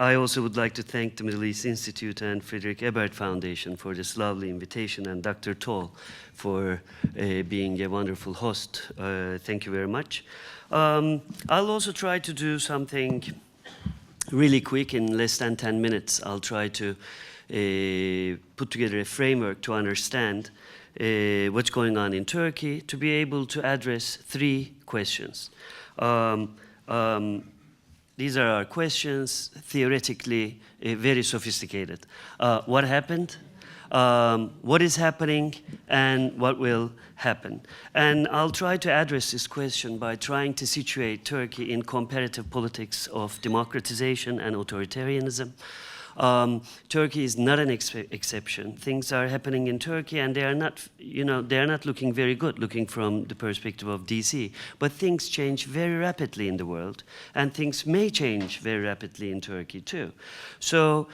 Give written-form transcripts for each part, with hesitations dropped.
I also would like to thank the Middle East Institute and Friedrich Ebert Foundation for this lovely invitation, and Dr. Toll for being a wonderful host. Thank you very much. I'll also try to do something really quick in less than 10 minutes. I'll try to put together a framework to understand what's going on in Turkey, to be able to address 3 questions. These are our questions, theoretically very sophisticated. What happened? What is happening? And what will happen? And I'll try to address this question by trying to situate Turkey in comparative politics of democratization and authoritarianism. Turkey is not an exception. Things are happening in Turkey, and they are not, they are not looking very good, looking from the perspective of DC. But things change very rapidly in the world, and things may change very rapidly in Turkey too. So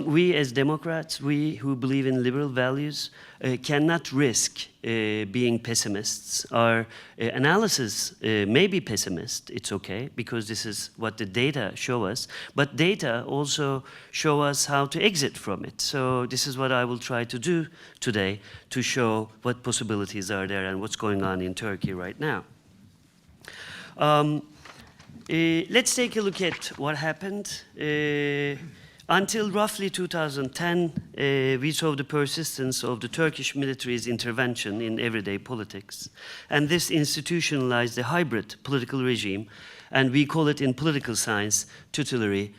we as Democrats, we who believe in liberal values, cannot risk being pessimists. Our analysis may be pessimist, it's okay, because this is what the data show us, but data also show us how to exit from it. So this is what I will try to do today, to show what possibilities are there and what's going on in Turkey right now. Let's take a look at what happened. Until roughly 2010, we saw the persistence of the Turkish military's intervention in everyday politics. And this institutionalized a hybrid political regime, and we call it in political science tutelary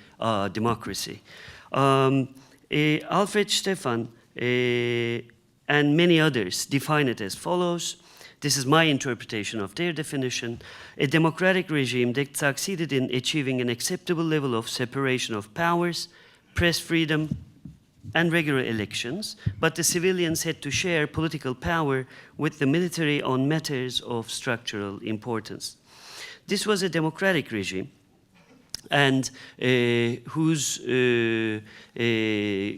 democracy. Alfred Stefan and many others define it as follows. This is my interpretation of their definition: a democratic regime that succeeded in achieving an acceptable level of separation of powers, press freedom, and regular elections, but the civilians had to share political power with the military on matters of structural importance. This was a democratic regime, and whose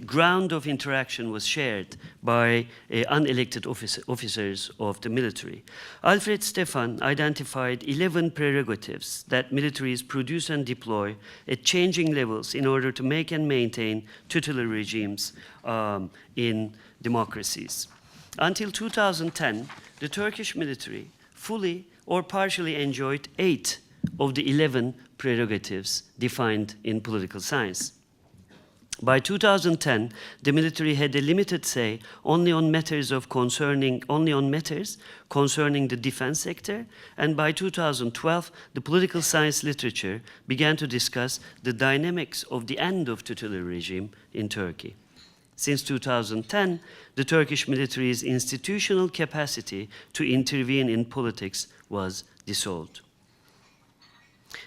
ground of interaction was shared by unelected officers of the military. Alfred Stefan identified 11 prerogatives that militaries produce and deploy at changing levels in order to make and maintain tutelary regimes in democracies. Until 2010, the Turkish military fully or partially enjoyed 8 of the 11 prerogatives defined in political science. By 2010, the military had a limited say only on matters concerning the defense sector, and by 2012, the political science literature began to discuss the dynamics of the end of tutelary regime in Turkey. Since 2010, the Turkish military's institutional capacity to intervene in politics was dissolved.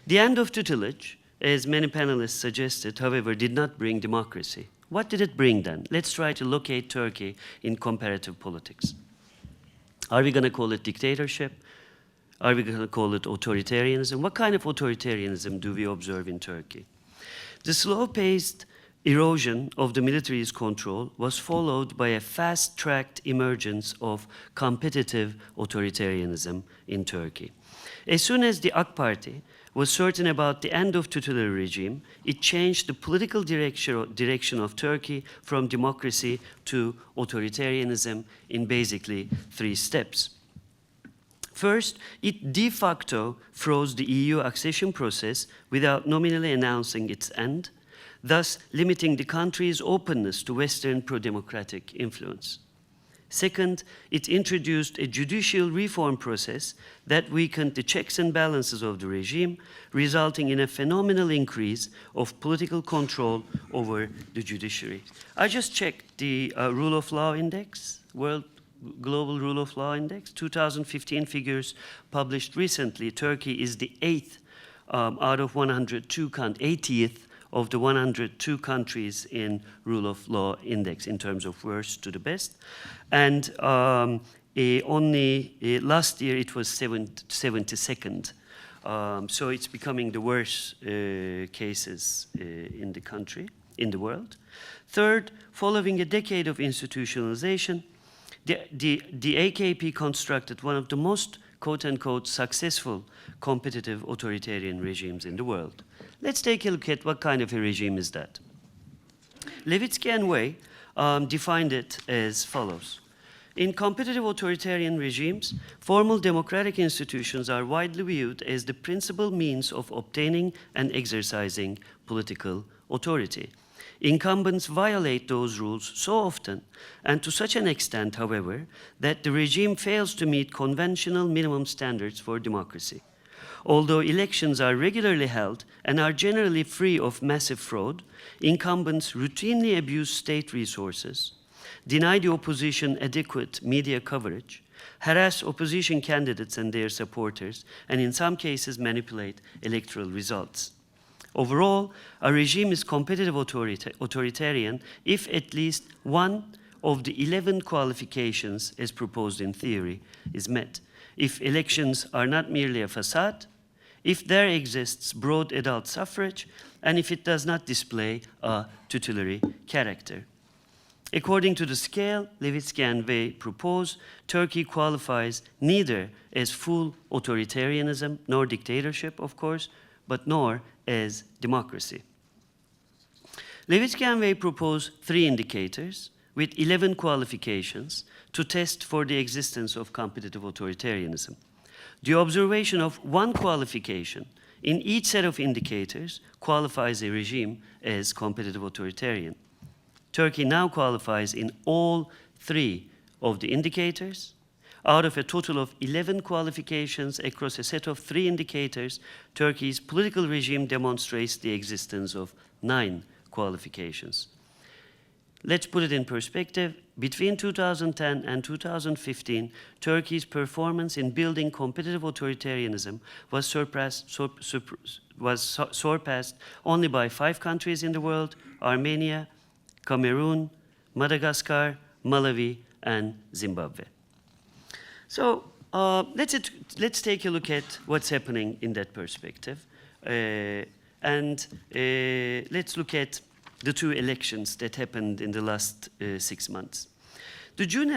The end of tutelage, as many panelists suggested, however, did not bring democracy. What did it bring then? Let's try to locate Turkey in comparative politics. Are we going to call it dictatorship? Are we going to call it authoritarianism? What kind of authoritarianism do we observe in Turkey? The slow-paced erosion of the military's control was followed by a fast-tracked emergence of competitive authoritarianism in Turkey. As soon as the AK Party was certain about the end of tutelary regime, it changed the political direction of Turkey from democracy to authoritarianism in basically 3 steps. First, it de facto froze the EU accession process without nominally announcing its end, thus limiting the country's openness to Western pro-democratic influence. Second, it introduced a judicial reform process that weakened the checks and balances of the regime, resulting in a phenomenal increase of political control over the judiciary. I just checked the Rule of Law Index, Global Rule of Law Index, 2015 figures published recently. Turkey is the 8th out of 102 80th of the 102 countries in Rule of Law Index in terms of worst to the best. And only last year it was 72nd. So it's becoming the worst cases in the country, in the world. Third, following a decade of institutionalization, the AKP constructed one of the most quote-unquote, successful competitive authoritarian regimes in the world. Let's take a look at what kind of a regime is that. Levitsky and Wei defined it as follows. In competitive authoritarian regimes, formal democratic institutions are widely viewed as the principal means of obtaining and exercising political authority. Incumbents violate those rules so often and to such an extent, however, that the regime fails to meet conventional minimum standards for democracy. Although elections are regularly held and are generally free of massive fraud, incumbents routinely abuse state resources, deny the opposition adequate media coverage, harass opposition candidates and their supporters, and in some cases manipulate electoral results. Overall, a regime is competitive authoritarian if at least one of the 11 qualifications as proposed in theory is met. If elections are not merely a facade, if there exists broad adult suffrage, and if it does not display a tutelary character. According to the scale Levitsky and Wei propose, Turkey qualifies neither as full authoritarianism nor dictatorship, of course, but nor as democracy. Levitsky and Wei propose 3 indicators with 11 qualifications to test for the existence of competitive authoritarianism. The observation of one qualification in each set of indicators qualifies a regime as competitive authoritarian. Turkey now qualifies in all 3 of the indicators. Out of a total of 11 qualifications across a set of 3 indicators, Turkey's political regime demonstrates the existence of 9 qualifications. Let's put it in perspective. Between 2010 and 2015, Turkey's performance in building competitive authoritarianism was surpassed only by 5 countries in the world: Armenia, Cameroon, Madagascar, Malawi, and Zimbabwe. So let's take a look at what's happening in that perspective. Let's look at the 2 elections that happened in the last 6 months. In the June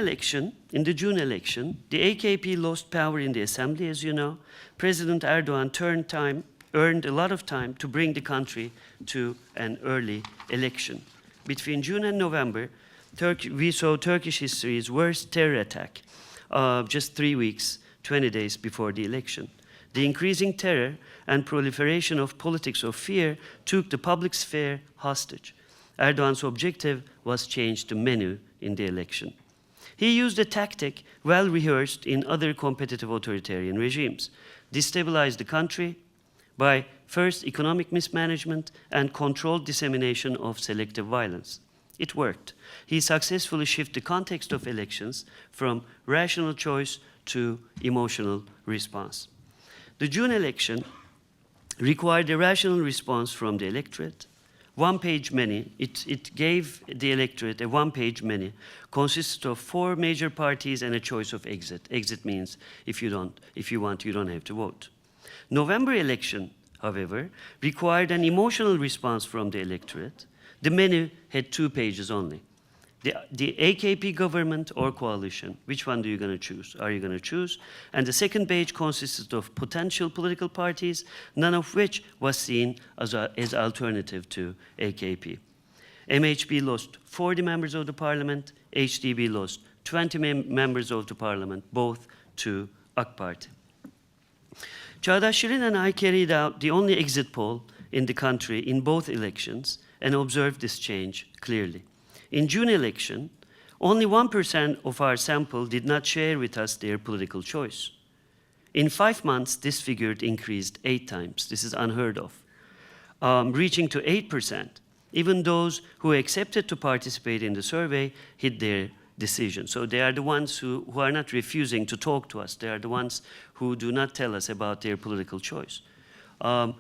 election, the AKP lost power in the assembly, as you know. President Erdogan earned a lot of time to bring the country to an early election. Between June and November, we saw Turkish history's worst terror attack, just 3 weeks, 20 days before the election. The increasing terror and proliferation of politics of fear took the public sphere hostage. Erdogan's objective was change the menu in the election. He used a tactic well rehearsed in other competitive authoritarian regimes: destabilize the country by first economic mismanagement and controlled dissemination of selective violence. It worked. He successfully shifted the context of elections from rational choice to emotional response. The June election required a rational response from the electorate. One-page menu, it gave the electorate a one-page menu, consisted of 4 major parties and a choice of exit. Exit means if you want, you don't have to vote. November election, however, required an emotional response from the electorate. The menu had 2 pages only. The AKP government or coalition, which one are you going to choose? And the second page consisted of potential political parties, none of which was seen as alternative to AKP. MHP lost 40 members of the parliament, HDP lost 20 members of the parliament, both to AK Party. Çağdaş Şirin and I carried out the only exit poll in the country in both elections and observed this change clearly. In June election, only 1% of our sample did not share with us their political choice. In 5 months, this figure increased 8 times. This is unheard of, reaching to 8%. Even those who accepted to participate in the survey hid their decision. So they are the ones who are not refusing to talk to us. They are the ones who do not tell us about their political choice.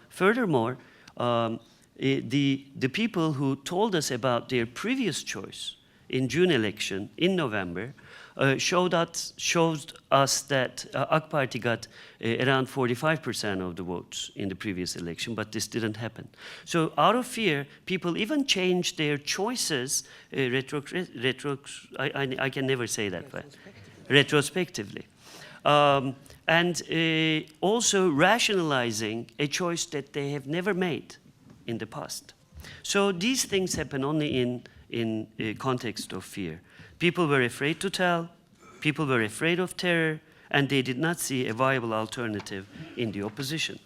Furthermore, the people who told us about their previous choice in June election, in November, showed us that AK Party got around 45% of the votes in the previous election, but this didn't happen. So out of fear, people even changed their choices I can never say that, but retrospectively. and also rationalizing a choice that they have never made in the past. So these things happen only in a context of fear. People were afraid to tell, people were afraid of terror, and they did not see a viable alternative in the opposition.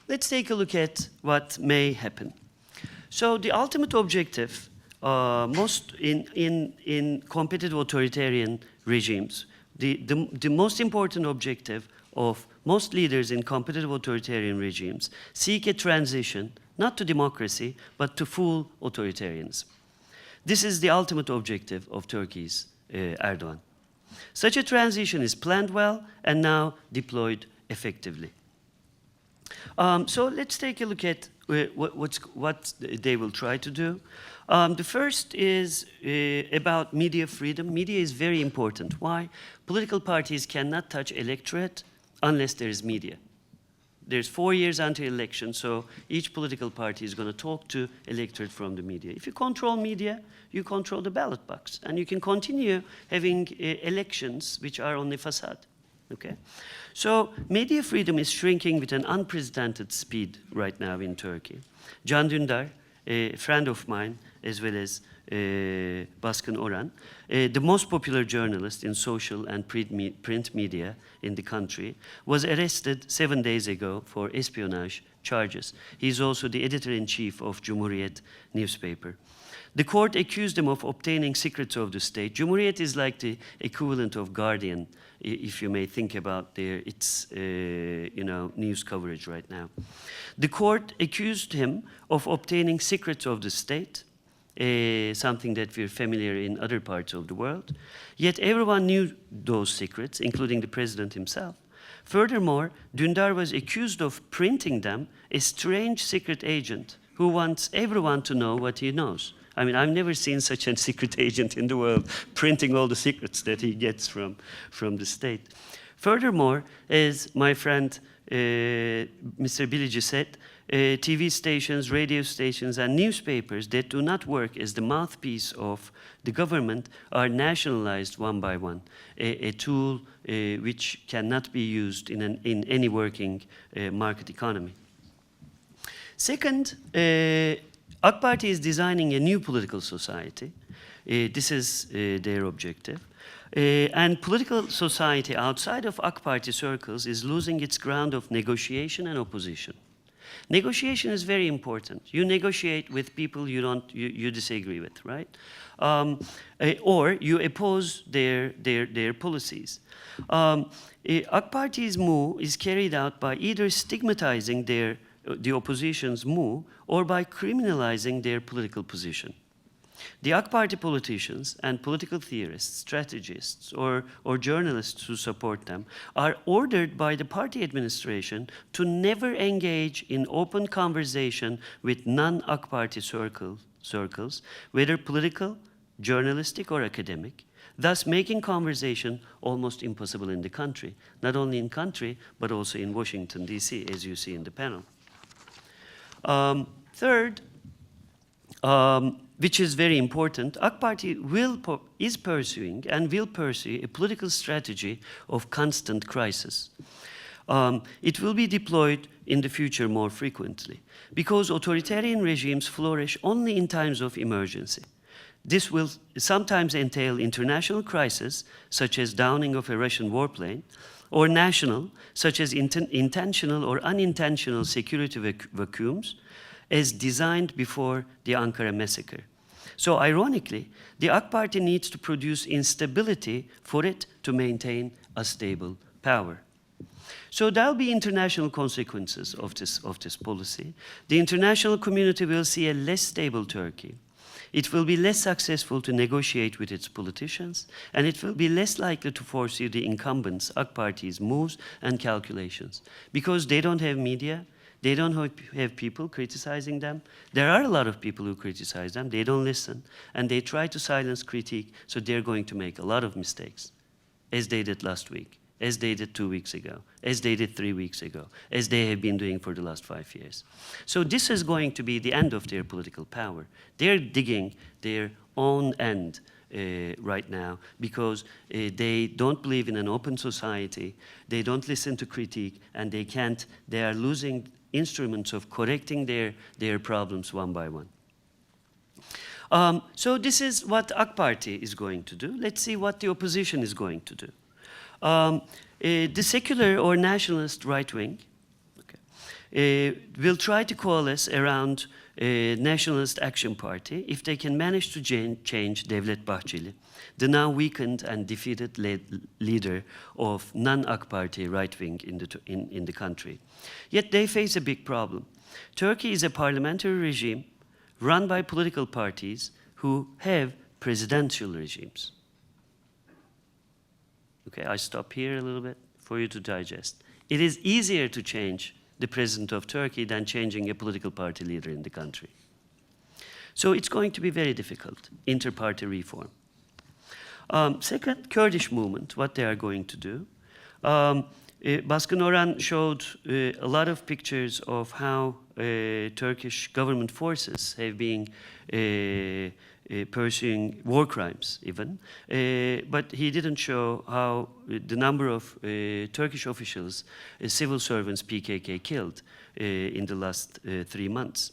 Let's take a look at what may happen. So the ultimate objective, most in competitive authoritarian regimes, the most important objective of most leaders in competitive authoritarian regimes seek a transition, not to democracy, but to full authoritarianism. This is the ultimate objective of Turkey's Erdogan. Such a transition is planned well and now deployed effectively. So let's take a look at what they will try to do. The first is about media freedom. Media is very important. Why? Political parties cannot touch electorate unless there is media. There's 4 years until election, so each political party is going to talk to electorate from the media. If you control media, you control the ballot box, and you can continue having elections which are on the facade. Okay? So media freedom is shrinking with an unprecedented speed right now in Turkey. Can Dündar, a friend of mine, as well as Baskın Oran, the most popular journalist in social and print media in the country, was arrested 7 days ago for espionage charges. He's also the editor-in-chief of Cumhuriyet newspaper. The court accused him of obtaining secrets of the state. Cumhuriyet is like the equivalent of Guardian, if you may think about its news coverage right now. The court accused him of obtaining secrets of the state, something that we're familiar in other parts of the world. Yet everyone knew those secrets, including the president himself. Furthermore, Dündar was accused of printing them, a strange secret agent who wants everyone to know what he knows. I mean, I've never seen such a secret agent in the world printing all the secrets that he gets from the state. Furthermore, as my friend Mr. Bilici said, TV stations, radio stations, and newspapers that do not work as the mouthpiece of the government are nationalized one by one, a tool which cannot be used in any working market economy. Second, AK Party is designing a new political society. This is their objective. And political society outside of AK Party circles is losing its ground of negotiation and opposition. Negotiation is very important. You negotiate with people you disagree with, right? Or you oppose their policies. AK Party's move is carried out by either stigmatizing the opposition's move or by criminalizing their political position. The AK Party politicians and political theorists, strategists, or journalists who support them are ordered by the party administration to never engage in open conversation with non-AK Party circles, whether political, journalistic, or academic, thus making conversation almost impossible in the country, not only in country, but also in Washington, D.C., as you see in the panel. Third, which is very important, AK Party is pursuing and will pursue a political strategy of constant crisis. It will be deployed in the future more frequently because authoritarian regimes flourish only in times of emergency. This will sometimes entail international crisis, such as downing of a Russian warplane, or national, such as intentional or unintentional security vacuums, as designed before the Ankara massacre. So ironically, the AK Party needs to produce instability for it to maintain a stable power. So there'll be international consequences of this policy. The international community will see a less stable Turkey. It will be less successful to negotiate with its politicians, and it will be less likely to foresee the incumbents' AK Party's moves and calculations, because they don't have media, they don't have people criticizing them. There are a lot of people who criticize them, they don't listen, and they try to silence critique, so they're going to make a lot of mistakes, as they did last week, as they did 2 weeks ago, as they did 3 weeks ago, as they have been doing for the last 5 years. So this is going to be the end of their political power. They're digging their own end right now because they don't believe in an open society, they don't listen to critique, and they are losing instruments of correcting their problems one by one. So this is what AK Party is going to do. Let's see what the opposition is going to do. The secular or nationalist right wing will try to coalesce around a Nationalist Action Party if they can manage to change Devlet Bahçeli, the now weakened and defeated leader of non-AK Party right wing in the country. Yet they face a big problem. Turkey is a parliamentary regime run by political parties who have presidential regimes. Okay, I stop here a little bit for you to digest. It is easier to change the president of Turkey than changing a political party leader in the country. So it's going to be very difficult, inter-party reform. Second, Kurdish movement, what they are going to do. Baskın Orhan showed a lot of pictures of how Turkish government forces have been pursuing war crimes even, but he didn't show how the number of Turkish officials, civil servants PKK killed in the last 3 months.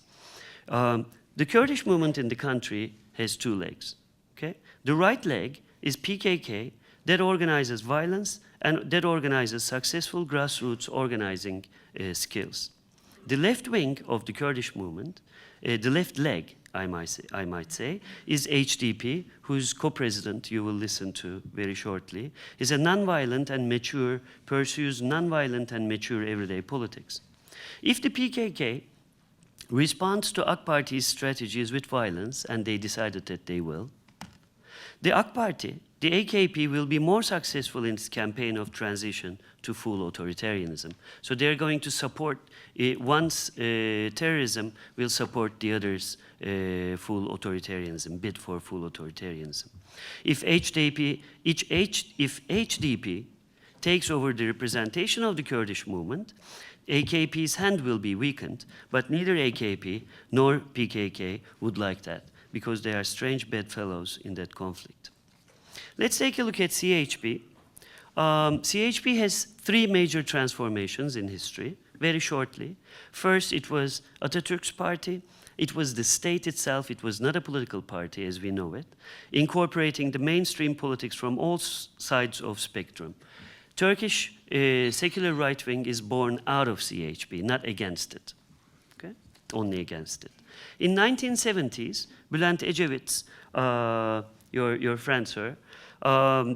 The Kurdish movement in the country has 2 legs. Okay? The right leg is PKK that organizes violence and that organizes successful grassroots organizing skills. The left wing of the Kurdish movement, the left leg, I might say, is HDP, whose co-president you will listen to very shortly, is a non-violent and mature, pursues non-violent and mature everyday politics. If the PKK responds to AK Party's strategies with violence, and they decided that they will, the AK Party, the AKP, will be more successful in its campaign of transition to full authoritarianism. So they're going to support, once terrorism will support the others' full authoritarianism, bid for full authoritarianism. If HDP takes over the representation of the Kurdish movement, AKP's hand will be weakened, but neither AKP nor PKK would like that, because they are strange bedfellows in that conflict. Let's take a look at CHP. CHP has 3 major transformations in history, very shortly. First, it was Atatürk's party. It was the state itself. It was not a political party as we know it, incorporating the mainstream politics from all sides of spectrum. Turkish secular right wing is born out of CHP, not against it, okay? Only against it. In 1970s, Bülent Ecevit, your friend, sir,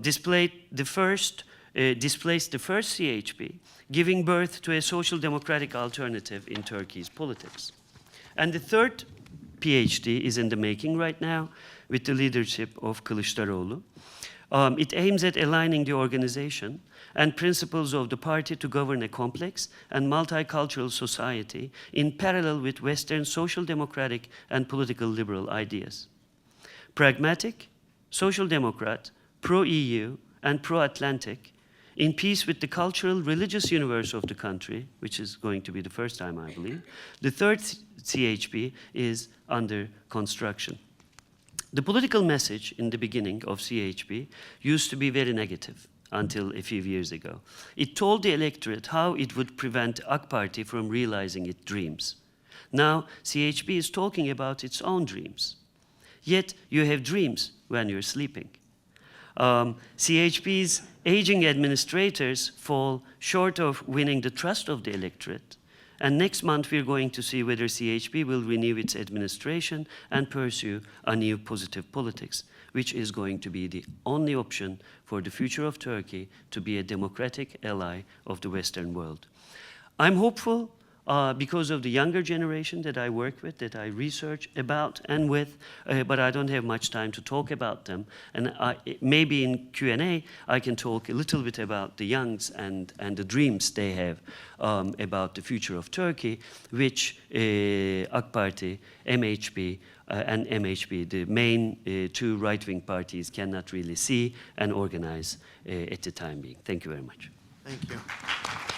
displaced the first CHP, giving birth to a social democratic alternative in Turkey's politics. And the third PhD is in the making right now with the leadership of Kılıçdaroğlu. It aims at aligning the organization and principles of the party to govern a complex and multicultural society in parallel with Western social democratic and political liberal ideas. Pragmatic, social democrat, pro-EU and pro-Atlantic, in peace with the cultural, religious universe of the country, which is going to be the first time, I believe, the third CHP is under construction. The political message in the beginning of CHP used to be very negative until a few years ago. It told the electorate how it would prevent AK Party from realizing its dreams. Now, CHP is talking about its own dreams. Yet, you have dreams when you're sleeping. CHP's aging administrators fall short of winning the trust of the electorate. And next month, we're going to see whether CHP will renew its administration and pursue a new positive politics, which is going to be the only option for the future of Turkey to be a democratic ally of the Western world. I'm hopeful because of the younger generation that I work with, that I research about and with, but I don't have much time to talk about them. And maybe in Q&A, I can talk a little bit about the youngs and the dreams they have about the future of Turkey, which AK Party, MHP, and MHP, the main 2 right-wing parties, cannot really see and organize at the time being. Thank you very much. Thank you.